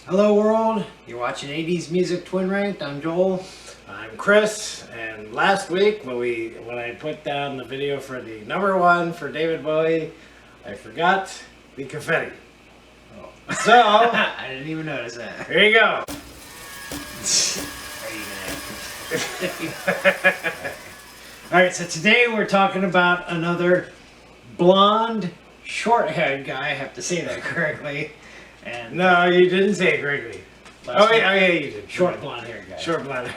Hello world, you're watching 80s Music Twin Ranked. I'm Joel. I'm Chris, and last week when I put down the video for the number one for David Bowie, I forgot the confetti. Oh. So I didn't even notice that. here you go. Are you gonna Alright, so today we're talking about another blonde, short-haired guy. I have to say that correctly. And No, you didn't say it correctly. Yeah, you did. short blonde-haired guy. Short blonde.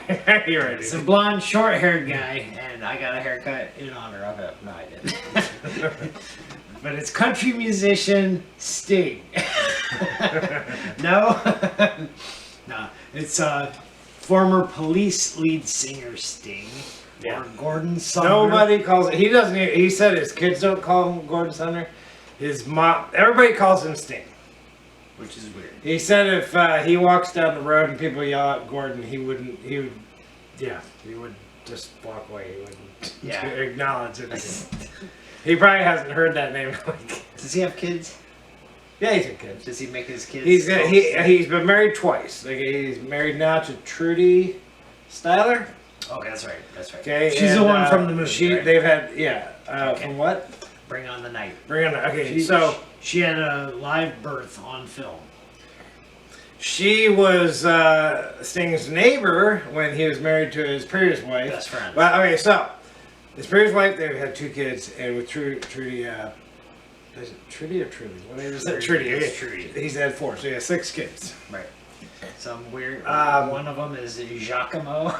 You're right. It's a blonde, short-haired guy, and I got a haircut in honor of it. No, I didn't. But it's country musician Sting. No? No. It's former Police lead singer Sting. Yeah. Or Gordon Sumner. Nobody calls it. He doesn't. He said his kids don't call him Gordon Sumner. His mom. Everybody calls him Sting. Which is weird. He said if he walks down the road and people yell at Gordon, he would just walk away. He wouldn't acknowledge it. He probably hasn't heard that name. Does he have kids? Yeah, he's a kid. Does he make his kids? He's been married twice. Like he's married now to Trudy Styler. Oh, that's right. That's right. Okay, She's the one from the movie. Right? They've had Okay. From what? Bring on the Night. Bring on the okay. She had a live birth on film. She was Sting's neighbor when he was married to his previous wife. Best friend. Well, okay, so his previous wife, they've had two kids, and with Trudy, is it Trudy or Trudy? What is it? Trudy. It's Okay. Trudy. He's had four, so he has 6 kids. Right. Some weird. One of them is Giacomo.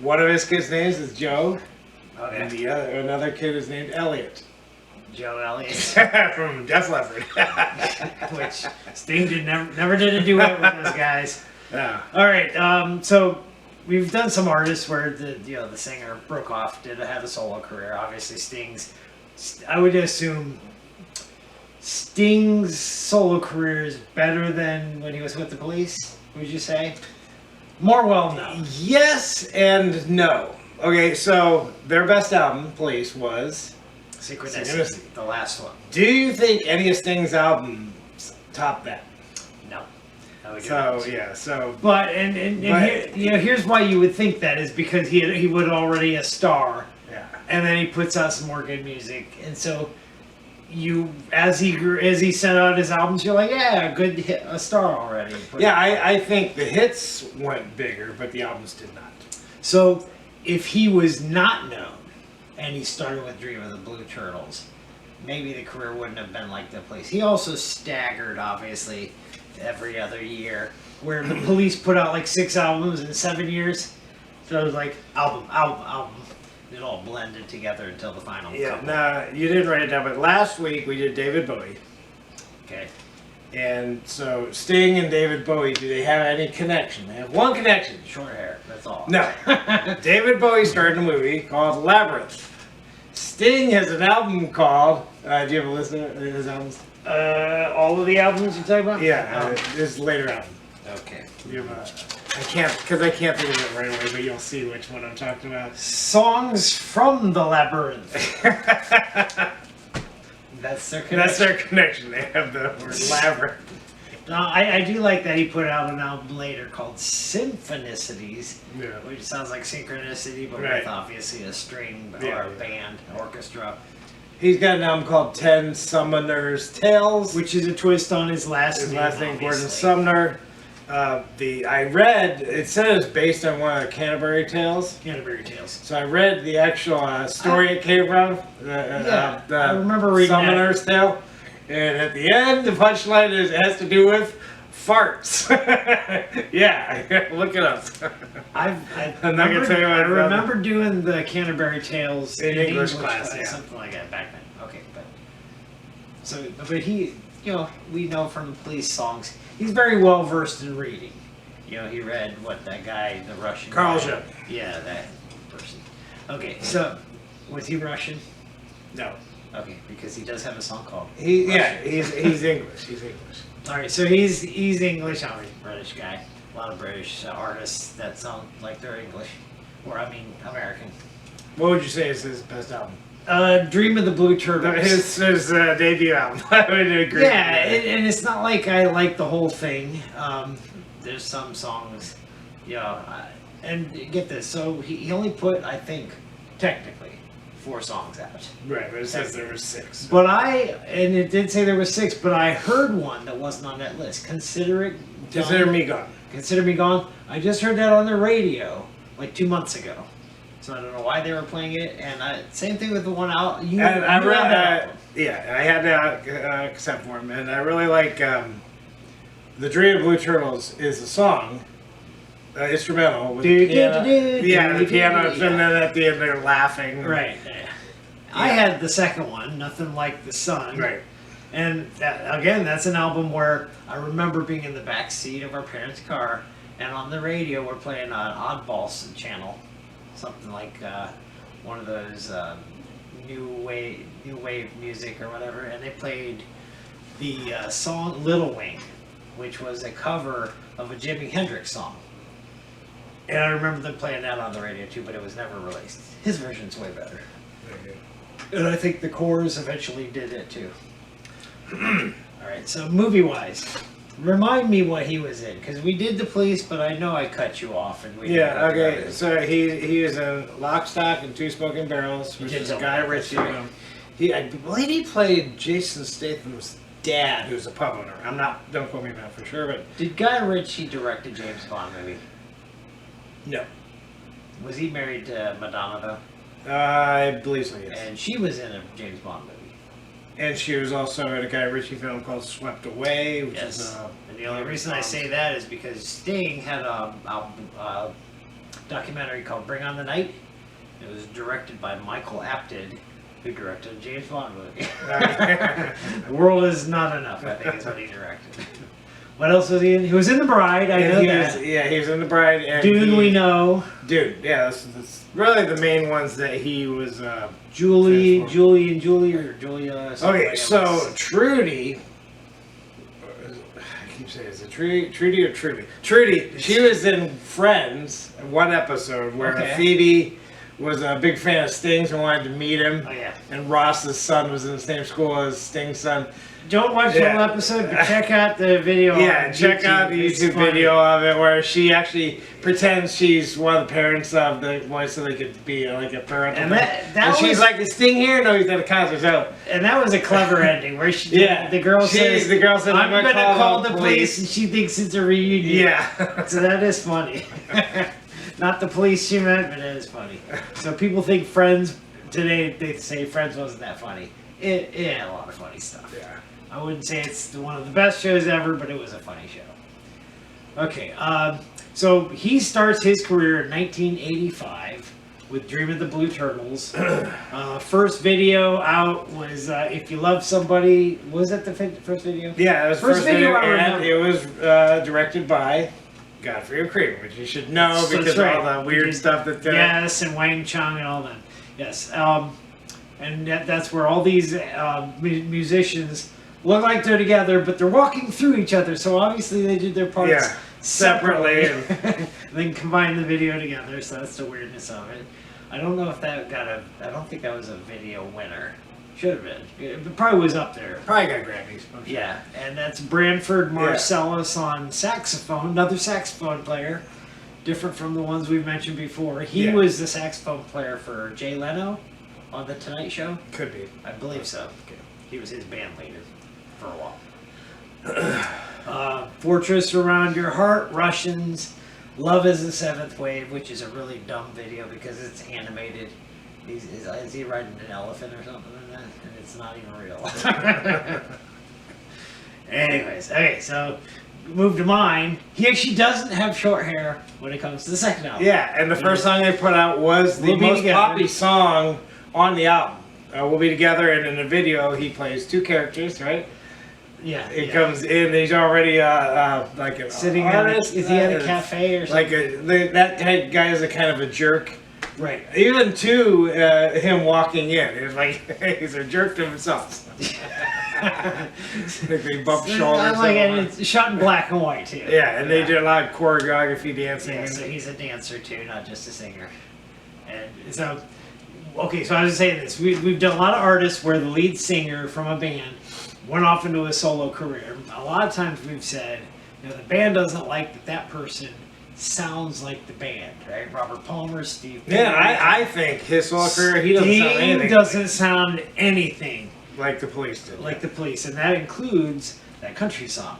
One of his kids' names is Joe, and Okay. another kid is named Elliot. Joe Elliott. From Def Leppard. Which Sting never did a duet with those guys. Yeah. All right. So we've done some artists where the singer broke off, have a solo career. Obviously, I would assume Sting's solo career is better than when he was with the Police. Would you say? More well known. Yes and no. Okay, so their best album, Police, was Synchronicity, the last one. Do you think any of Sting's albums top that? No. I would So not. yeah, so But here's why you would think that is because he was already a star, yeah, and then he puts out some more good music, and so as he sent out his albums, you're like, yeah, good hit, a star already. yeah. I think the hits went bigger, but the albums did not. So if he was not known and he started with Dream of the Blue Turtles, maybe the career wouldn't have been like the Police. He also staggered, obviously, every other year, where the Police put out like 6 albums in 7 years. So it was like album. It all blended together until the final couple. No, you didn't write it down, but last week we did David Bowie, Okay. and so Sting and David Bowie, do they have any connection? They have one connection. Short hair, that's all. No. David Bowie starred in a movie called Labyrinth. Sting has an album called. Do you have a list of his albums? All of the albums you're talking about? Yeah, this later album. Okay. You have I can't think of it right away, but you'll see which one I'm talking about. Songs from the Labyrinth. That's their connection. That's their connection. They have the word labyrinth. No, I do like that he put out an album later called Symphonicities, Yeah. which sounds like synchronicity, but Right. with obviously a string or Yeah. a band, orchestra. He's got an album called 10 Summoner's Tales. Which is a twist on his last His name. last name, Gordon obviously. Sumner. I read, it said it was based on one of the Canterbury Tales. Canterbury Tales. So I read the actual story it came from. I remember reading Summoner's Tale. And at the end, the punchline is it has to do with farts. Yeah, look it up. I'm I'm not gonna tell you what I it's about. remember doing the Canterbury Tales In English class, yeah. something like that back then. Okay, but he, we know from the Police songs, he's very well versed in reading. He read what that guy, the Russian Carl guy. Jung. Yeah, that person. Okay, so was he Russian? No. Okay, because he does have a song called. He's Russian. English. He's English. All right, so he's English. I'm a British guy. A lot of British artists that sound like they're English, or American. What would you say is his best album? Dream of the Blue Turtles. His debut album. I would agree. Yeah, and it's not like I like the whole thing. There's some songs, and get this. So he only put, I think, technically, 4 songs out. Right, but it says there were 6. But and it did say there were 6, but I heard one that wasn't on that list. Consider Me Gone. Consider Me Gone. I just heard that on the radio like 2 months ago. So I don't know why they were playing it. And same thing with the one out. I had that cassette for him, and I really like the Dream of Blue Turtles is a song, instrumental with the piano. The piano, and then at the end they're laughing. Right. I had the second one, Nothing Like the Sun. Right. And again, that's an album where I remember being in the back seat of our parents' car, and on the radio we're playing an oddball channel, something like one of those new wave music or whatever, and they played the song Little Wing, which was a cover of a Jimi Hendrix song. And I remember them playing that on the radio too, but it was never released. His version's way better. Okay. And I think the Corrs eventually did it too. Alright, so movie-wise, remind me what he was in, because we did The Police, but I know I cut you off. And okay, so he was in Lock, Stock, and Two Smoking Barrels, which is Guy Ritchie. Right. I believe he played Jason Statham's dad, who's a pub owner. Don't quote me on that for sure, but... Did Guy Ritchie direct a James Bond movie? No. Was he married to Madonna, though? I believe so, yes. And she was in a James Bond movie. And she was also in a Guy Ritchie film called Swept Away, which is and the only reason I say that is because Sting had a documentary called Bring On the Night. It was directed by Michael Apted, who directed a James Bond movie. The World Is Not Enough, I think is what he directed. What else was he in? He was in The Bride, I know that. He was in The Bride. And Dune, we know. Dune, yeah, that's really the main ones that he was... Julie, or Julia. Okay, so Trudy... I keep saying, is it Trudy or Trudy? Trudy, she was in Friends, one episode, where Phoebe was a big fan of Sting's and wanted to meet him. Oh, yeah. And Ross's son was in the same school as Sting's son. Don't watch the whole episode, but check out the video. Yeah, check out the YouTube video of it where she actually pretends she's one of the parents of the boy, so they could be like a parent. And she's like, "Is Sting here?" No, he's at a concert. So, and that was a clever ending where the girl says, "I'm going to call the police," and she thinks it's a reunion. Yeah, so that is funny. Not the police she meant, but it is funny. So people think Friends today. They say Friends wasn't that funny. It had a lot of funny stuff. Yeah. I wouldn't say it's one of the best shows ever, but it was a funny show. Okay, so he starts his career in 1985 with Dream of the Blue Turtles. First video out was If You Love Somebody. Was that the first video? Yeah, it was first video, and it was directed by Godfrey O'Cream, which you should know because of all the weird stuff that... Yes, and Wang Chung and all that. Yes, and that's where all these musicians... look like they're together, but they're walking through each other, so obviously they did their parts separately and then combined the video together, so that's the weirdness of it. I don't know if that I don't think that was a video winner. Should have been. It probably was up there. Probably got Grammys. Okay. Yeah, and that's Branford Marsalis on saxophone, another saxophone player, different from the ones we've mentioned before. He was the saxophone player for Jay Leno on The Tonight Show. Could be. I believe so. Okay. He was his band leader for a while. Fortress Around Your Heart, Russians, Love is the Seventh Wave, which is a really dumb video because it's animated. Is he riding an elephant or something like that? And it's not even real. Anyways, okay, so move to mine. He actually doesn't have short hair when it comes to the second album. Yeah, and the first song they put out was the most poppy song on the album. We'll Be Together, and in the video he plays two characters, right? Yeah. He comes in, he's already like an sitting artist. Is he at a cafe or something? Like that type guy is a kind of a jerk. Right. Even to him walking in, he's like he's a jerk to himself. Like they bump shoulders. And it's shot in black and white too. Yeah, and they did a lot of choreography dancing. Yeah, so he's a dancer too, not just a singer. And so okay, so I was saying this. We've done a lot of artists where the lead singer from a band went off into a solo career. A lot of times we've said, you know, the band doesn't like that person sounds like the band, right? Robert Palmer, Steve. Yeah, I think his solo career, he doesn't sound anything. Doesn't sound anything like the Police did. Like the Police, and that includes that country song.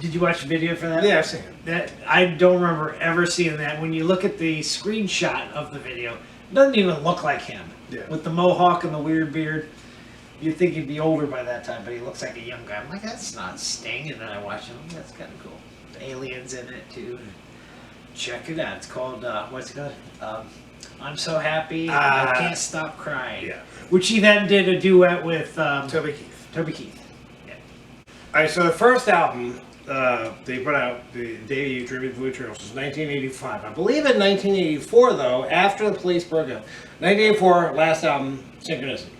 Did you watch the video for that? Yeah, I've seen it. That I don't remember ever seeing that. When you look at the screenshot of the video, it doesn't even look like him. Yeah. With the mohawk and the weird beard. You'd think he'd be older by that time, but he looks like a young guy. I'm like, that's not Sting. And then I watch him. That's kind of cool. The aliens in it too. Check it out. It's called what's it called? I'm So Happy. I Can't Stop Crying. Yeah. Which he then did a duet with Toby Keith. Toby Keith. Yeah. All right. So the first album they put out, the debut Dream of the Blue Turtles, was 1985. I believe in 1984 though, after the Police broke up. 1984, last album, Synchronicity.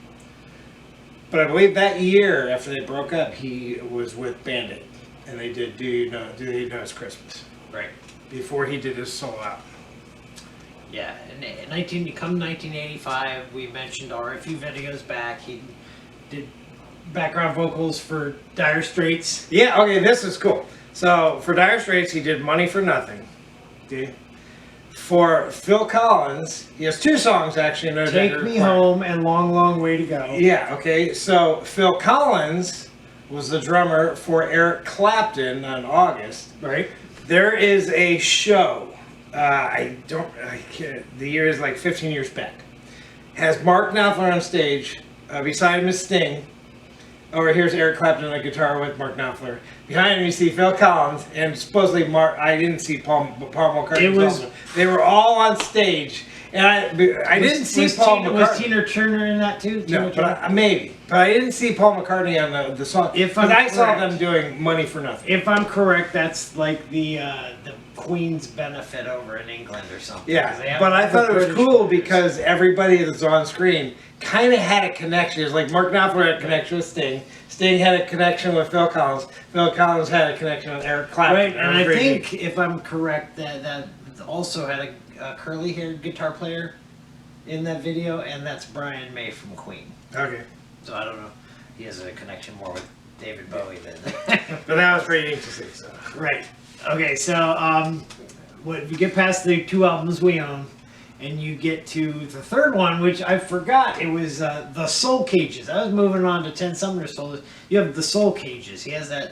But I believe that year after they broke up, he was with Band-Aid, and they did Do You Know It's Christmas? Right. Before he did his solo album. Yeah, and 1985, we mentioned a few videos back, he did background vocals for Dire Straits. Yeah, okay, this is cool. So, for Dire Straits, he did Money for Nothing. Okay. For Phil Collins, he has two songs actually. No Take Me Home and Long, Long Way to Go. Yeah, okay. So Phil Collins was the drummer for Eric Clapton on August. Right. There is a show. I can't. The year is like 15 years back. Has Mark Knopfler on stage. Beside him is Sting. Over here's Eric Clapton on the guitar with Mark Knopfler. Behind him you see Phil Collins and supposedly Mark. I didn't see Paul McCartney. It was. They were all on stage, and I didn't see Paul McCartney. Was Tina Turner in that too? No, but maybe. But I didn't see Paul McCartney on the song. Because I saw them doing Money for Nothing. If I'm correct, that's like the Queen's benefit over in England or something. Yeah, but I thought it was cool because everybody that's on screen kind of had a connection. It was like Mark Knopfler had a connection with Sting. Sting had a connection with Phil Collins. Phil Collins had a connection with Eric Clapton. Right, and I think, if I'm correct, that also had a curly-haired guitar player in that video, and that's Brian May from Queen. Okay. So I don't know. He has a connection more with David Bowie than. But that was pretty neat to see. So. Right. Okay, so if you get past the two albums we own, and you get to the third one, which I forgot, it was the Soul Cages. I was moving on to 10 Summoner Souls. You have the Soul Cages. He has that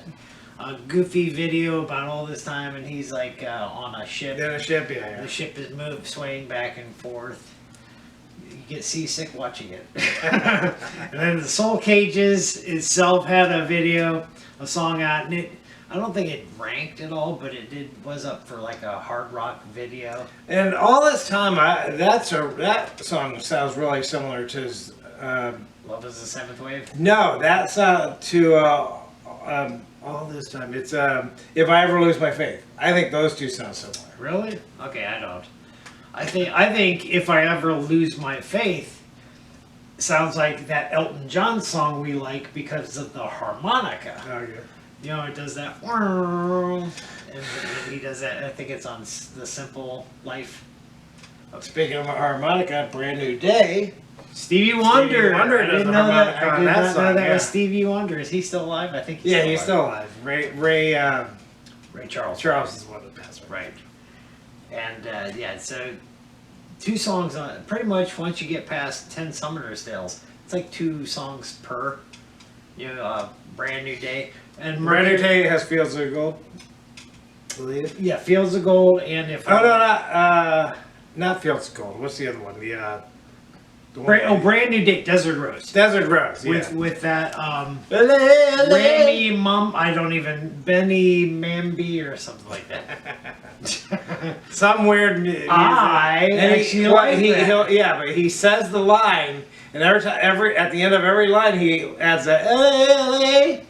goofy video about all this time, and he's like on a ship. Yeah, a ship, yeah. The ship is swaying back and forth. You get seasick watching it. And then the Soul Cages itself had a video, a song out, and I don't think it ranked at all, but it was up for like a hard rock video. And all this time, that song sounds really similar to his. Love is the Seventh Wave? No, that's to all this time. It's If I Ever Lose My Faith. I think those two sound similar. Really? Okay, I don't. I think If I Ever Lose My Faith sounds like that Elton John song we like because of the harmonica. Okay. You know, it does that, and he does that. I think it's on The Simple Life. Speaking of a harmonica, Brand New Day. Stevie Wonder. Stevie Wonder does the harmonica on that song. That was Stevie Wonder. Is he still alive? I think he's he's still alive. Ray Charles. Charles is the one that passed away. Right. And so two songs on pretty much once you get past 10 Summoner's Tales, it's like 2 songs per. You know, Brand New Day. And Brand New Day has Fields of Gold, I believe. Yeah, Fields of Gold, and if not Fields of Gold. What's the other one? Brand New Day, Desert Rose. Desert Rose. With that Benny Mamby or something like that. Some weird music. But he says the line, and at the end of every line he adds a LA.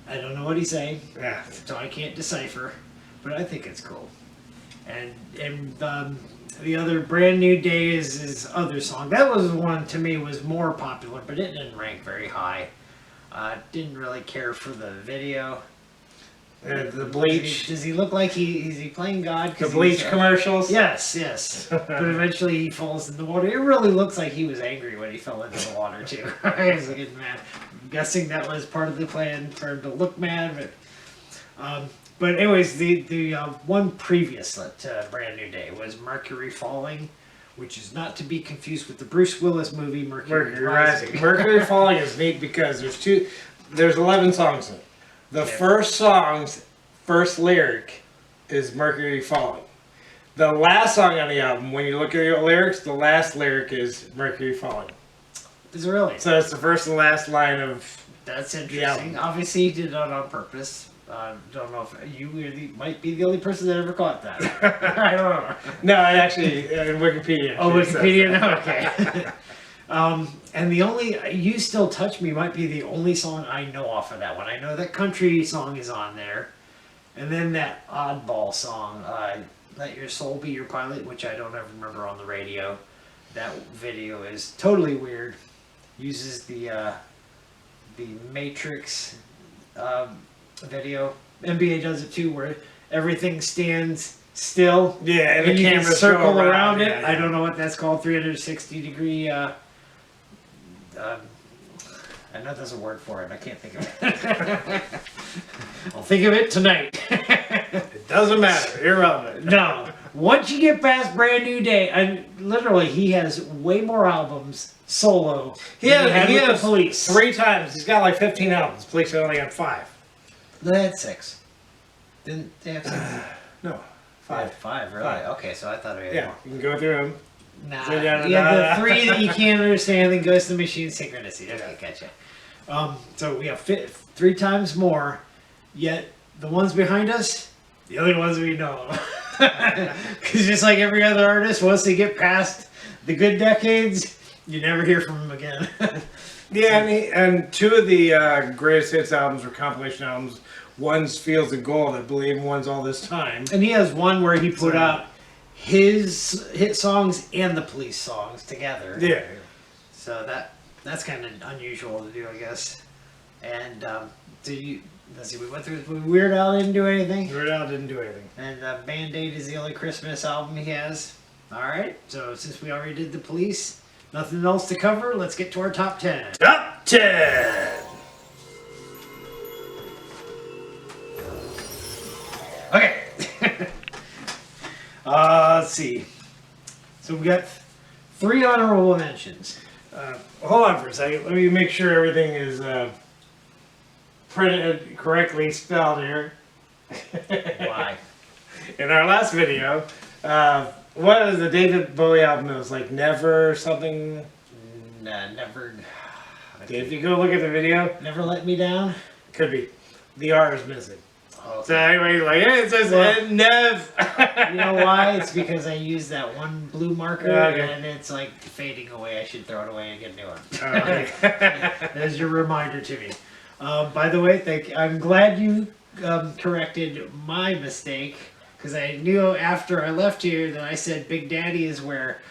I don't know what he's saying. Yeah. So I can't decipher, but I think it's cool. And the other Brand New Day is his other song. That was one to me was more popular, but it didn't rank very high. Didn't really care for the video. The Bleach. Does he look like is he playing God? The Bleach commercials? Yes, yes. But eventually he falls in the water. It really looks like he was angry when he fell into the water, too. He was getting mad. I'm guessing that was part of the plan for him to look mad. But anyways, the one previous to Brand New Day was Mercury Falling, which is not to be confused with the Bruce Willis movie Mercury Rising. Mercury Falling is neat because there's 11 songs in it. The first song's first lyric is Mercury Falling. The last song on the album, when you look at the lyrics, the last lyric is Mercury Falling. Is it really? So it's the first and last line of. That's interesting. Obviously, he did that on purpose. Don't know if you might be the only person that ever caught that. I don't know. No, it actually in Wikipedia. Oh, Wikipedia. No, okay. And the only "You Still Touch Me" might be the only song I know off of that one. I know that country song is on there, and then that oddball song, "Let Your Soul Be Your Pilot," which I don't ever remember on the radio. That video is totally weird. Uses the Matrix video. NBA does it too, where everything stands still. Yeah, and the you can cameras circle go around it. Yeah. I don't know what that's called. 360-degree. I know there's a word for it. I can't think of it. I'll think of it tonight. It doesn't matter. Irrelevant. No. Once you get past Brand New Day, and literally he has way more albums solo. He than with has the Police 3 times. He's got like 15 albums. Police only got 5. They had 6. Didn't they have 6? No, 5. 5, really? 5. Okay, so I thought we had Yeah, more. you can go through them. Nah, So, yeah, the 3 that you can't understand, then Ghost in the Machine, Synchronicity. Okay, gotcha. So we have 3 times more, yet the ones behind us, the only ones we know. Because just like every other artist, once they get past the good decades, you never hear from them again. Yeah, and 2 of the greatest hits albums or compilation albums. One's Fields of Gold, I believe, and one's All This Time. And he has one where he put out his hit songs and the Police songs together. Yeah. So that's kind of unusual to do, I guess. And let's see, we went through Weird Al didn't do anything. Weird Al didn't do anything. And Band-Aid is the only Christmas album he has. Alright, so since we already did the Police, nothing else to cover, let's get to our top 10. Top 10! Okay. Let's see. So we got 3 honorable mentions. Hold on for a second. Let me make sure everything is printed correctly spelled here. Why? In our last video, what is the David Bowie album? It was like Never something. Never. If you go look at the video, Never Let Me Down. could be. The R is missing. Oh, So anyway, like, hey, it says Nev. you know why? It's because I used that one blue marker Okay. and it's like fading away. I should throw it away and get a new one. Okay. There's your reminder to me. By the way, I'm glad you corrected my mistake because I knew after I left here that I said Big Daddy is where.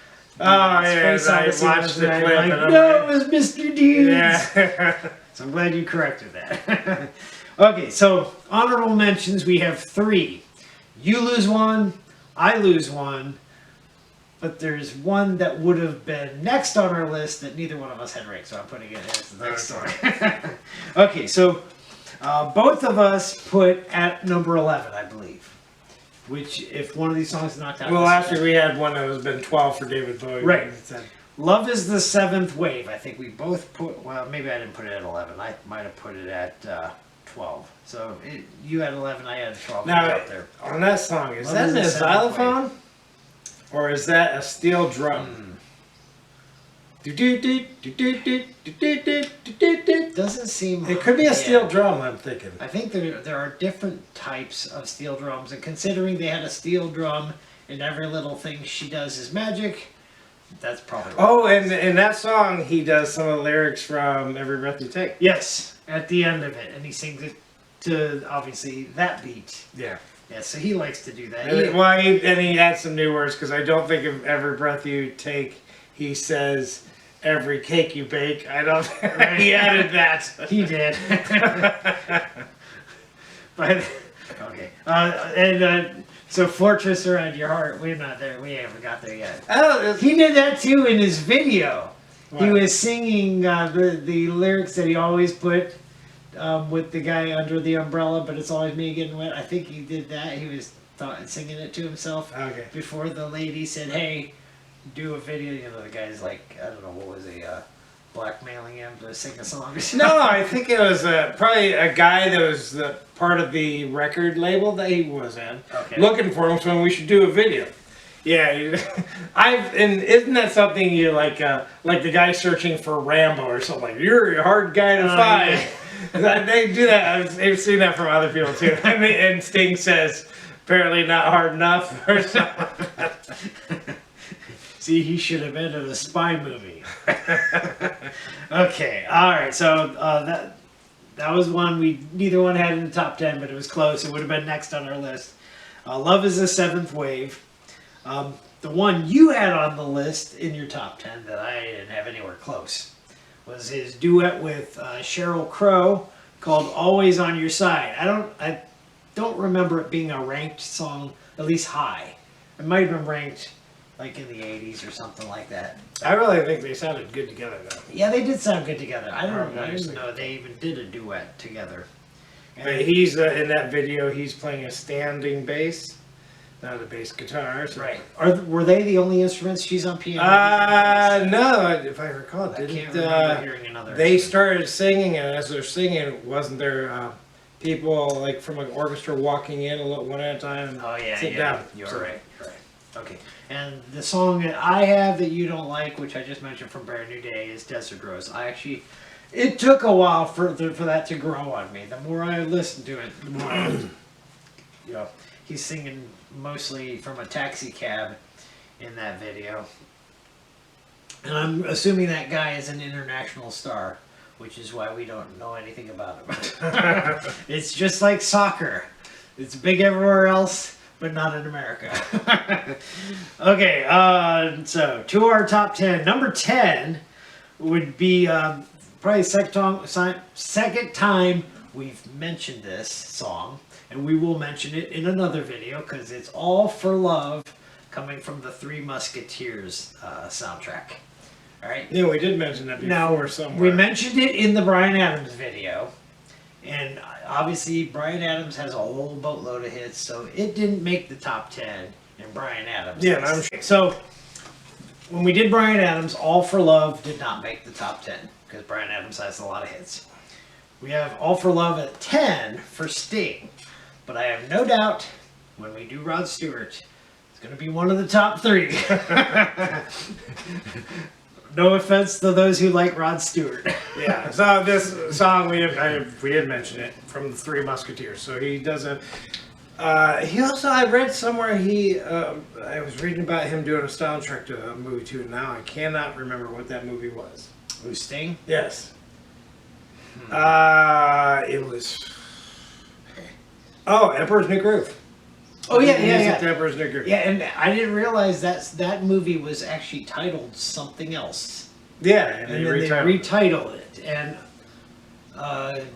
Oh, yeah, Space I Odyssey watched was, the and I'm clip like, and I'm no, like- it was Mr. Deeds. Yeah. So I'm glad you corrected that. Okay, so honorable mentions, we have 3. You lose 1, I lose 1, but there's one that would have been next on our list that neither one of us had ranked, so I'm putting it as the next one. Okay, so both of us put at number 11, I believe. Which, if one of these songs is knocked out... Well, last year we had one that was been 12 for David Bowie. Right. Love is the 7th Wave. I think we both put... Well, maybe I didn't put it at 11. I might have put it at 12. So you had 11, I had 12. Now, Out there. on that song, is Love that is a the 7th xylophone? Or is that a steel drum? It Doesn't seem... could be a steel Yeah. drum, I'm thinking. I think there are different types of steel drums, and considering they had a steel drum in every little thing she does is magic, that's probably right. Oh, and in that song, he does some of the lyrics from Every Breath You Take. Yes, at the end of it, and he sings it to, obviously, that beat. Yeah. Yeah, so he likes to do that. And he adds some new words, because I don't think of Every Breath You Take, he says, every cake you bake. I don't... he added that. He did. But Okay. So Fortress Around Your Heart, we're not there. We haven't got there yet. Oh, He did that too in his video. He What? was singing the lyrics that he always put with the guy under the umbrella, but it's always me getting wet. I think he did that. He was singing it to himself Okay. before the lady said, "Hey, do a video." You know, the guy's like, I don't know, what was he, blackmailing him to sing a song or something? No, I think it was probably a guy that was part of the record label that he was in, Okay. looking for him, so we should do a video. Yeah, and isn't that something you like the guy searching for Rambo or something? Like, you're a hard guy to find. Yeah. They do that. I've seen that from other people too. And Sting says, apparently not hard enough or something. See, he should have been in a spy movie. Okay, all right. So that was one neither one had in the top 10, but it was close. It would have been next on our list. Love is the Seventh Wave. The one you had on the list in your top 10 that I didn't have anywhere close was his duet with Sheryl Crow called "Always on Your Side." I don't remember it being a ranked song, at least high. It might have been ranked like in the 80s or something like that. I really think they sounded good together though. Yeah, they did sound good together. I didn't Harmoniously. know they even did a duet together. But he's in that video. He's playing a standing bass, not a bass guitar. So. Right. Were they the only instruments? She's on piano. No, if I recall, I can't didn't remember hearing another. they instrument. started singing, and as they're singing, wasn't there people like from an orchestra walking in one at a time and Oh yeah, sit yeah. down? You're So- right. You're right. Okay. And the song that I have that you don't like, which I just mentioned from Brand New Day, is Desert Rose. It took a while for that to grow on me. The more I listened to it, the more he's singing mostly from a taxi cab in that video. And I'm assuming that guy is an international star, which is why we don't know anything about him. It's just like soccer. It's big everywhere else, but not in America. Okay, so to our top 10. Number 10 would be probably second time we've mentioned this song, and we will mention it in another video because it's All for Love, coming from the Three Musketeers soundtrack. All right. Yeah, we did mention that before Now, somewhere. we mentioned it in the Bryan Adams video, and obviously Bryan Adams has a whole boatload of hits, so it didn't make the top 10 in Bryan Adams. Yeah, and I'm sure. So when we did Bryan Adams, All for Love did not make the top 10 because Bryan Adams has a lot of hits. We have All for Love at 10 for Sting, but I have no doubt when we do Rod Stewart, it's going to be one of the top 3. No offense to those who like Rod Stewart. Yeah, so this song we did mention it from the Three Musketeers. So he does a. He also, I read somewhere I was reading about him doing a soundtrack to a movie too. Now I cannot remember what that movie was. Who's Sting? Yes. It was. Oh, Emperor's New Groove. Oh yeah, Music yeah, to yeah. Emperor's New Groove. Yeah, and I didn't realize that movie was actually titled something else. Yeah, and And they then they retitled it. retitled it. And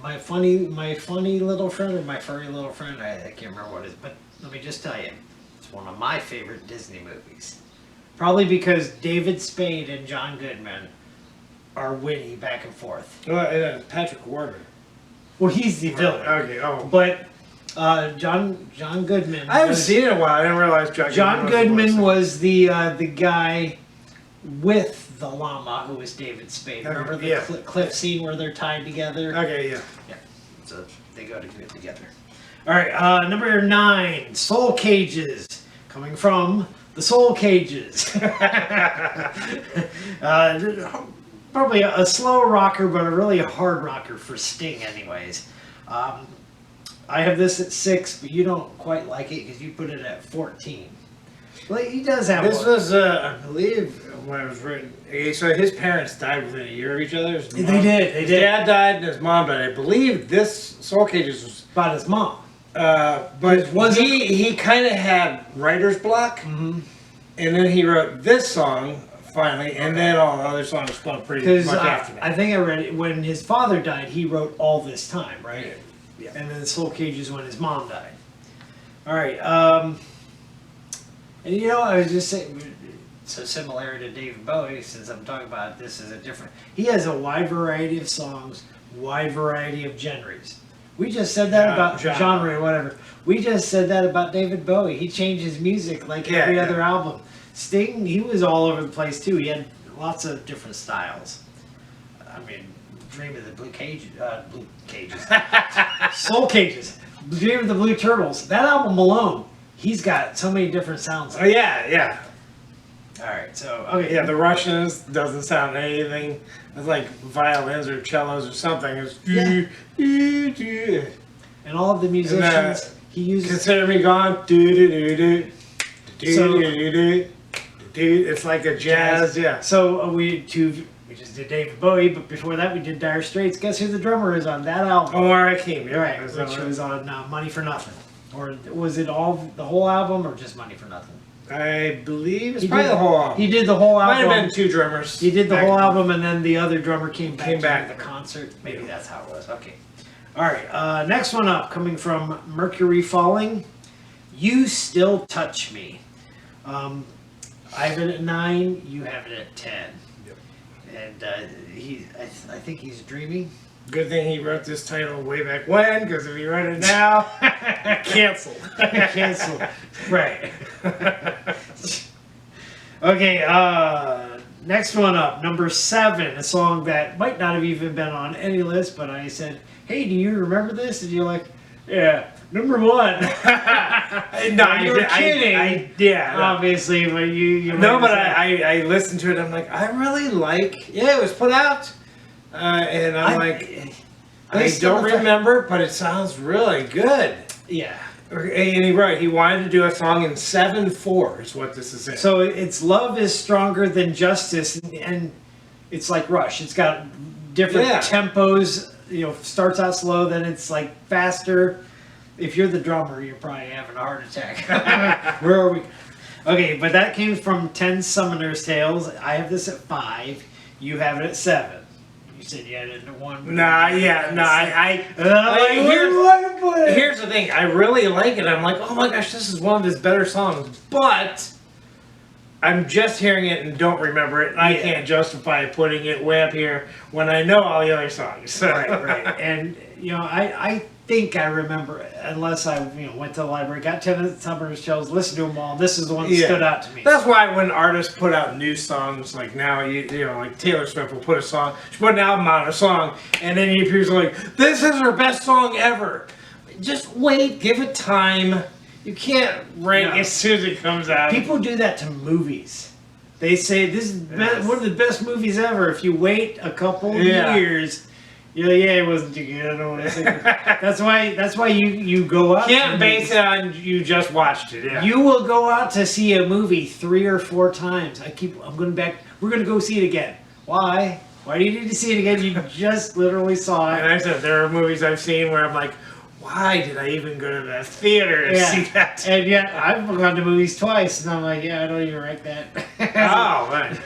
my funny little friend, or my furry little friend, I can't remember what it is, but let me just tell you, it's one of my favorite Disney movies. Probably because David Spade and John Goodman are witty back and forth. Well, Patrick Warburton. Well, he's the villain. Okay. Oh, But John Goodman. I haven't seen it in a while. I didn't realize John Goodman was the guy with the llama who was David Spade. Okay, Remember the yeah. cliff scene where they're tied together? Okay, yeah. Yeah. So they go to get together. All right, number 9, Soul Cages, coming from the Soul Cages. Probably a slow rocker, but a really hard rocker for Sting, anyways. I have this at 6, but you don't quite like it because you put it at 14. Well, he does have This one. was, I believe, when it was written. Okay, so his parents died within a year of each other. His They did. His dad died and his mom died. I believe this Soul Cages was. About his mom. But wasn't- he kind of had writer's block, and then he wrote this song finally, and then all the other songs spun pretty Because much after that. I think I read it when his father died, he wrote All This Time, right? Yeah. And then Soul Cages when his mom died. All right. And you know, I was just saying, so similar to David Bowie, since I'm talking about this as a different. He has a wide variety of songs, wide variety of genres. We just said that about genre or whatever. We just said that about David Bowie. He changed his music like every other album. Sting, he was all over the place too. He had lots of different styles. I mean, Dream of the Blue Cages, Soul Cages, Dream of the Blue Turtles. That album alone, he's got so many different sounds. Oh yeah. All right, so okay. Yeah, the Russians doesn't sound anything. It's like violins or cellos or something. It's and all of the musicians he uses. Consider Me Gone. It's like a jazz. Yeah. So we just did David Bowie, but before that we did Dire Straits. Guess who the drummer is on that album? Omar Hakim. Yeah, right, which was on Money for Nothing. Or was it all the whole album or just Money for Nothing? I believe it's probably the whole album. He did the whole album. Might have been two drummers. He did the whole album, and then the other drummer came back to the concert. Maybe that's how it was. Okay. All right. Next one up, coming from Mercury Falling. You Still Touch Me. I have it at 9. You have it at 10. Yep. And I think he's dreaming. Good thing he wrote this title way back when, because if he wrote it now, canceled. Canceled. Right. Okay, next one up, number 7, a song that might not have even been on any list, but I said, hey, do you remember this? And you're like, yeah, number 1. No, you were kidding. Yeah. Obviously, but you no, but I listened to it, I'm like, I really like, it was put out. And I don't remember, but it sounds really good. Yeah. And he wanted to do a song in 7/4 is what this is in. So it's Love is Stronger Than Justice, and it's like Rush. It's got different tempos, you know, starts out slow, then it's like faster. If you're the drummer, you're probably having a heart attack. Where are we? Okay, but that came from 10 Summoner's Tales. I have this at 5. You have it at 7. You said you had it at 1. Here's the thing. I really like it. I'm like, oh my gosh, this is one of his better songs. But I'm just hearing it and don't remember it. I can't justify putting it way up here when I know all the other songs. Right. And, you know, I think I remember, unless I went to the library, got 10 Summer's Tales, listened to them all. This is the one that stood out to me. That's why when artists put out new songs, like now, you know, like Taylor Swift will put a song, she put an album out, a song, and then you people are like, this is her best song ever. Just wait, give it time. You can't rank as soon as it comes out. People do that to movies. They say this is one of the best movies ever. If you wait a couple years, you're like, it wasn't too good. I don't want to say that's why you go out. You can't base it on you just watched it. Yeah. You will go out to see a movie 3 or 4 times. I'm going back. We're going to go see it again. Why? Why do you need to see it again? You just literally saw it. And I said there are movies I've seen where I'm like, why did I even go to the theater to see that? And yet I've gone to movies twice, and I'm like, I don't even rank that. Oh man.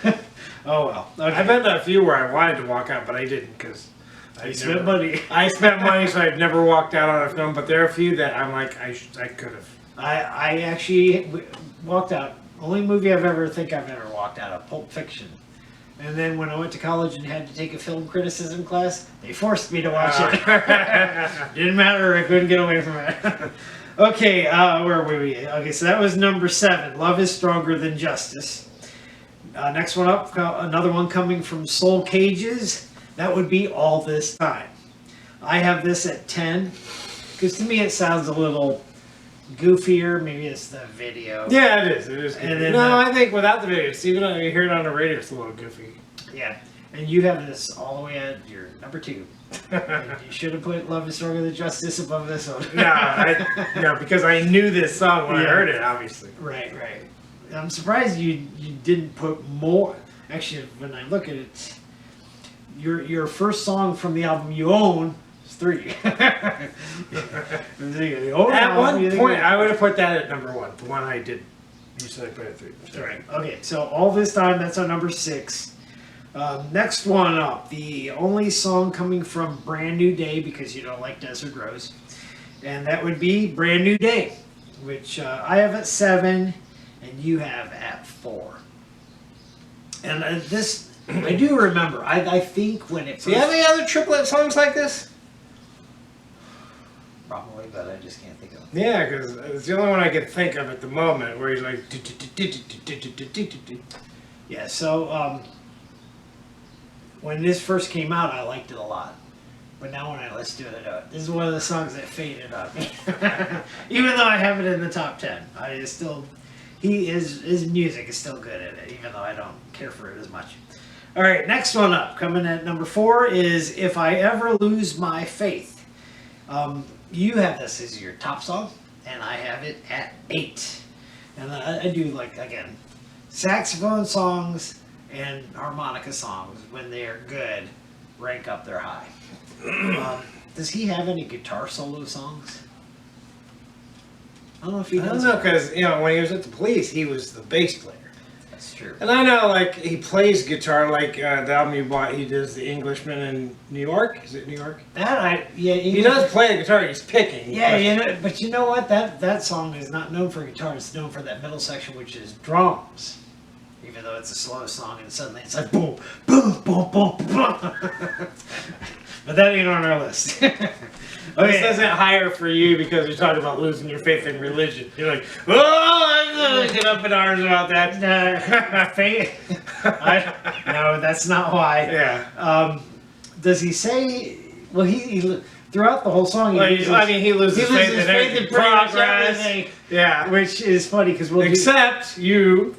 Oh well. Okay. I've been to a few where I wanted to walk out, but I didn't because I spent money. I spent money, so I've never walked out on a film. But there are a few that I'm like, I could have. I actually walked out. Only movie I've ever walked out of, Pulp Fiction. And then when I went to college and had to take a film criticism class, they forced me to watch it. Didn't matter, I couldn't get away from it. Okay, where were we? Okay, so that was number 7. Love is Stronger Than Justice. Next one up, another one coming from Soul Cages. That would be All This Time. I have this at 10, because to me it sounds a little goofier. Maybe it's the video. Yeah, it is. It is. And then, I think without the video, even though you hear it on the radio, it's a little goofy. Yeah, and you have this all the way at your number 2. And you should have put Love is Stronger Than Justice above this one. No, because I knew this song when I heard it, obviously. Right. I'm surprised you didn't put more. Actually, when I look at it, your first song from the album you own is 3. At one point, I would have put that at number 1. The one I did. You said I put it at 3. Right. Okay, so All This Time, that's on number 6. Next one up, the only song coming from Brand New Day, because you don't like Desert Rose, and that would be Brand New Day. which I have at 7, and you have at 4. And this, I do remember. I think when it first... Do you have any other triplet songs like this? Probably, but I just can't think of them. Yeah, because it's the only one I can think of at the moment where he's like... Yeah, so when this first came out, I liked it a lot. But now when I listen to it, I know it. This is one of the songs that faded on me. Even though I have it in the top 10. His music is still good in it, even though I don't care for it as much. All right, next one up, coming at number 4 is If I Ever Lose My Faith. You have this as your top song, and I have it at 8. And I do like, again, saxophone songs and harmonica songs, when they are good, rank up their high. Does he have any guitar solo songs? I don't know if he does. I don't know, because, when he was at the Police, he was the bass player. That's true. And I know, like, he plays guitar, like the album you bought, he does The Englishman in New York. Is it New York? He does play the guitar, he's picking. Yeah, but you know what? That song is not known for guitar, it's known for that middle section, which is drums. Even though it's a slow song, and suddenly it's like boom, boom, boom, boom, boom. But that ain't on our list. This isn't higher for you because you're talking about losing your faith in religion. You're like, oh, I'm gonna get up in arms about that. Faith? No, that's not why. Yeah. Does he say? Well, he throughout the whole song. He loses faith in pretty much everything. Yeah. Which is funny because except you,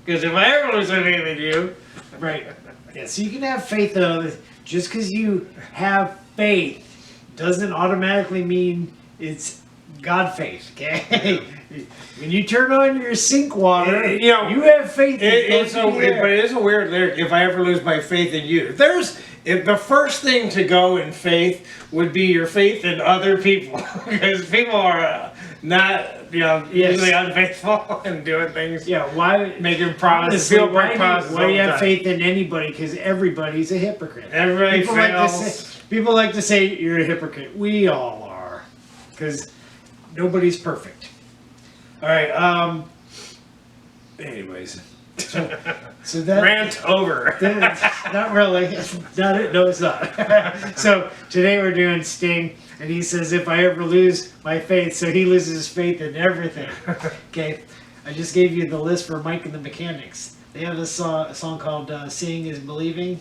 because if I ever lose my faith in you, right? Yeah. So you can have faith in others. Just because you have faith doesn't automatically mean it's God faith, okay? When you turn on your sink water, you have faith. But it is a weird lyric. If I ever lose my faith in you, the first thing to go in faith would be your faith in other people, because people are not, usually unfaithful and doing things. Yeah, why making promises? Why do you have faith in anybody? Because everybody's a hypocrite. Everybody fails. People like to say you're a hypocrite. We all are, because nobody's perfect. All right. Anyways, so that rant over. Not really. Not it. No, it's not. So today we're doing Sting, and he says, "If I ever lose my faith," so he loses his faith in everything. Okay. I just gave you the list for Mike and the Mechanics. They have a song called "Seeing Is Believing."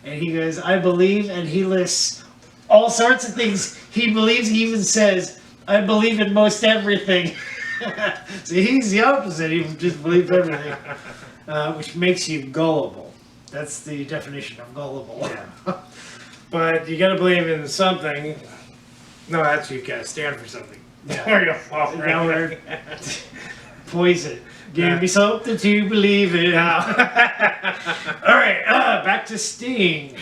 And he goes, I believe, and he lists all sorts of things he believes. He even says, I believe in most everything. So he's the opposite. He just believes everything, which makes you gullible. That's the definition of gullible. Yeah. But you got to believe in something. No, that's you got to stand for something. Yeah. Now we're poison. Give me something to believe in. All right, back to Sting.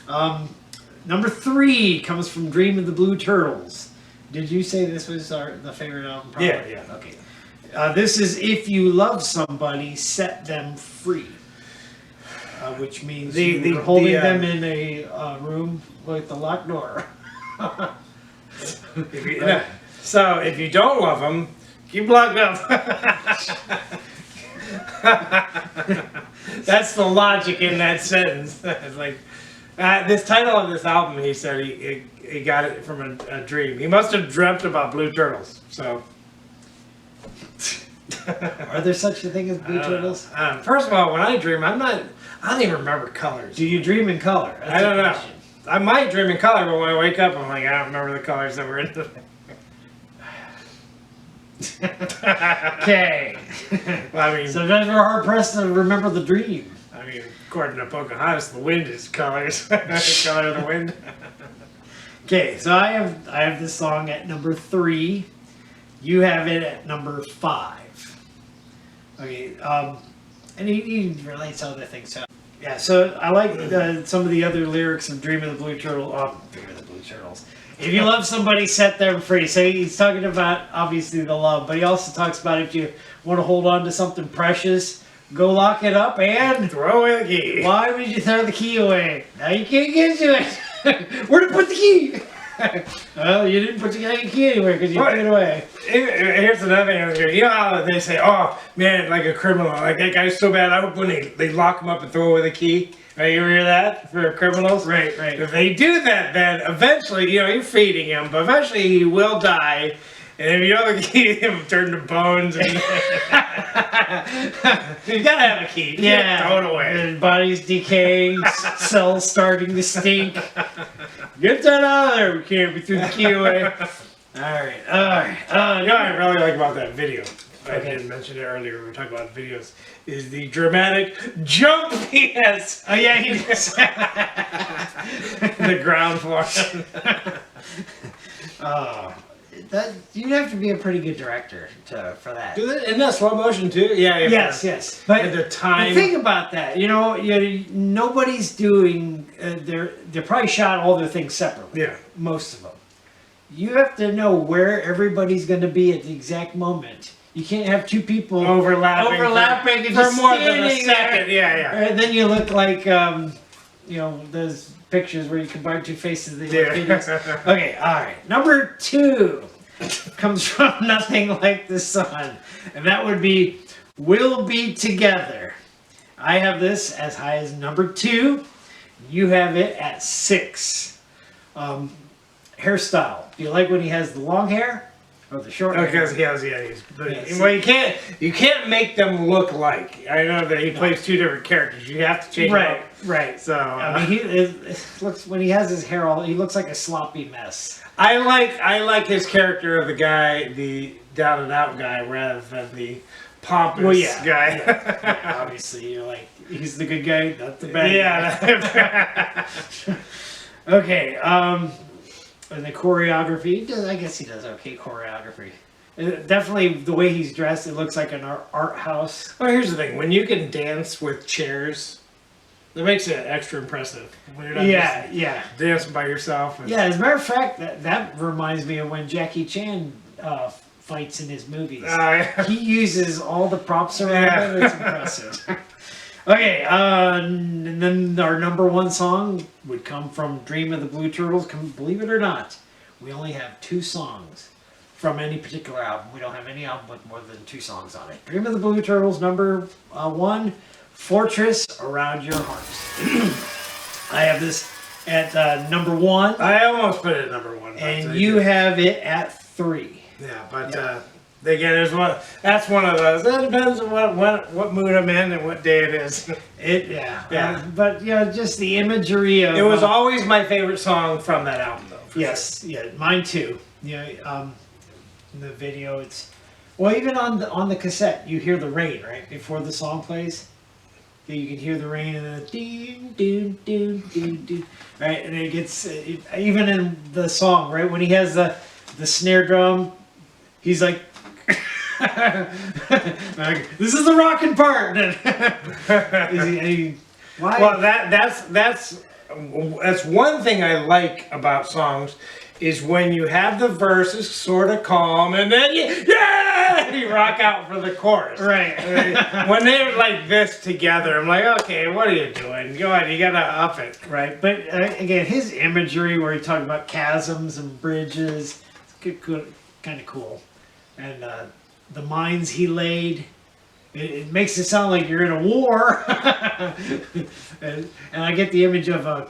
Number 3 comes from Dream of the Blue Turtles. Did you say this was the favorite album? Probably? Yeah. Okay. This is If You Love Somebody, Set Them Free. Which means you're holding them in a room with a locked door. So if you don't love them, keep locked up. That's the logic in that sentence. It's like this title of this album. He said he got it from a dream. He must have dreamt about blue turtles. So, are there such a thing as blue turtles? First of all, when I dream, I don't even remember colors. Do you dream in color? That's I don't know. I might dream in color, but when I wake up, I'm like, I don't remember the colors that were in the. Okay. Well, I mean, sometimes we're hard pressed to remember the dream. I mean, according to Pocahontas, the wind is colors. The color of the wind. Okay, so I have this song at number 3. You have it at number 5. Okay, and he relates other things too. Yeah, so I like some of the other lyrics of Dream of the Blue Turtle. Dream of the Blue Turtles. If you love somebody, set them free. So he's talking about, obviously, the love, but he also talks about if you want to hold on to something precious, go lock it up and throw away the key. Why would you throw the key away? Now you can't get to it. Where to put the key? Well, you didn't put the key anywhere because you threw it away. Here's another thing. You know how they say, "Oh man, like a criminal, like that guy's so bad." I hope when they lock him up and throw away the key. Right, you ever hear that for criminals? Right. If they do that, then eventually, you're feeding him, but eventually he will die. And if you don't keep him, turn to bones. And you gotta have a key. You can't throw it away. And bodies decaying, cells starting to stink. Get that out of there, we can't. We threw the key away. Alright. You know what I really like about that video? I didn't mention it earlier. We were talking about videos. Is the dramatic jump he has. Oh yeah, he does. The ground floor. Oh, you'd have to be a pretty good director for that. Isn't that slow motion too? Yeah. Yes. But at the time, think about that. Nobody's doing. They probably shot all their things separately. Yeah. Most of them. You have to know where everybody's going to be at the exact moment. You can't have two people overlapping and for just more than a standing second. there. Yeah. And then you look like those pictures where you combine two faces. Okay, all right. Number 2 comes from Nothing Like the Sun, and that would be "We'll Be Together." I have this as high as number 2. You have it at 6. Hairstyle. Do you like when he has the long hair or the short hair? Because well, you can't make them look like. I know that he plays 2 different characters. You have to change them up. Right. So I mean, it looks when he has his hair all, he looks like a sloppy mess. I like his character of the guy, the down and out guy, rather than the pompous guy. Yeah, obviously, you're like, he's the good guy, not the bad guy. Okay. And the choreography, I guess he does okay choreography. Definitely the way he's dressed, it looks like an art house. Well, here's the thing: when you can dance with chairs, that makes it extra impressive. When you're not just dancing by yourself. Yeah, as a matter of fact, that reminds me of when Jackie Chan fights in his movies. He uses all the props around him. It's impressive. Okay, and then our number 1 song would come from Dream of the Blue Turtles. Believe it or not, we only have 2 songs from any particular album. We don't have any album with more than 2 songs on it. Dream of the Blue Turtles, number 1, "Fortress Around Your Heart." I have this at number 1. I almost put it at number 1. And you have it at 3. Yeah, but again, there's one. That's one of those. That depends on what mood I'm in and what day it is. But just the imagery of. It was always my favorite song from that album, though. Yes, mine too. In the video, it's even on the cassette, you hear the rain right before the song plays. You can hear the rain and then ding, ding, ding, ding, ding, right, and it gets even in the song right when he has the snare drum, he's like. Like, this is the rocking part. Why? Well, that's one thing I like about songs is when you have the verses sort of calm and then you rock out for the chorus. Right. When they're like this together, I'm like, okay, what are you doing? Go ahead, you gotta up it. Right, but again, his imagery where he talked about chasms and bridges, it's good, kind of cool, and the mines he laid. It makes it sound like you're in a war, and I get the image of it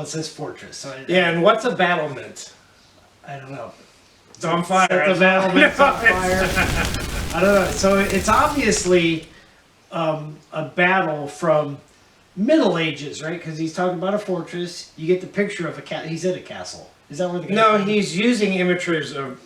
says fortress. So and what's a battlement? I don't know. It's on fire. The battlement's on fire. I don't know. So it's obviously a battle from Middle Ages, right? Because he's talking about a fortress. You get the picture of a castle. He's in a castle. Is that where the guy? No, he's using images of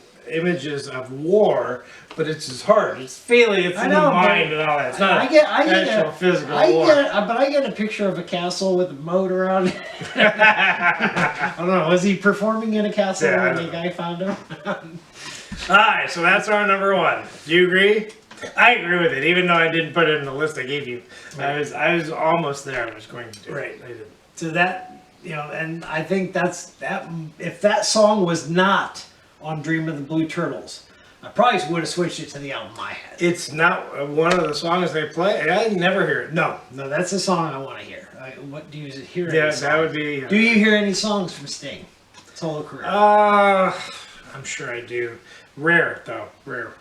war, but it's his heart. It's feeling. It's in the mind and all that. It's not actual physical war. But I get a picture of a castle with a moat around it. I don't know. Was he performing in a castle when the guy found him? All right, so that's our number 1. Do you agree? I agree with it, even though I didn't put it in the list I gave you. Right. I was almost there. I was going to do it. Right. So that and I think that's that. If that song was not on Dream of the Blue Turtles, I probably would have switched it to the album I had. It's not one of the songs they play. I never hear it. No, that's the song I want to hear. What do you hear? Yeah, that would be. Do you hear any songs from Sting? Solo career. I'm sure I do. Rare though, rare.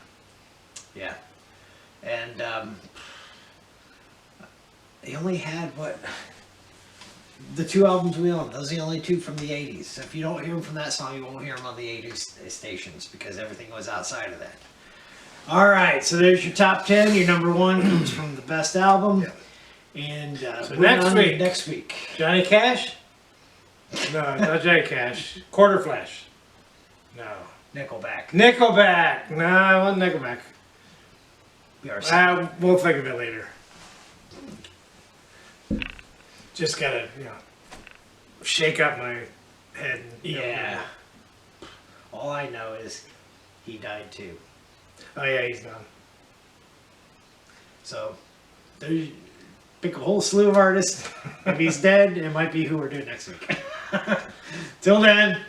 Yeah. And he only had what? The 2 albums we own. Those are the only 2 from the 80s. So if you don't hear them from that song, you won't hear them on the 80s stations because everything was outside of that. All right, so there's your top 10. Your number 1 comes from the best album. Yeah. And So moving next on to week. next week. Johnny Cash? No, not Johnny Cash. Quarter Flash. No. Nickelback. Nickelback. No, I want Nickelback. We are We'll think of it later. Just gotta, shake up my head. yeah. All I know is he died too. Oh yeah, he's done. So there's pick a whole slew of artists. If he's dead, it might be who we're doing next week. Till then.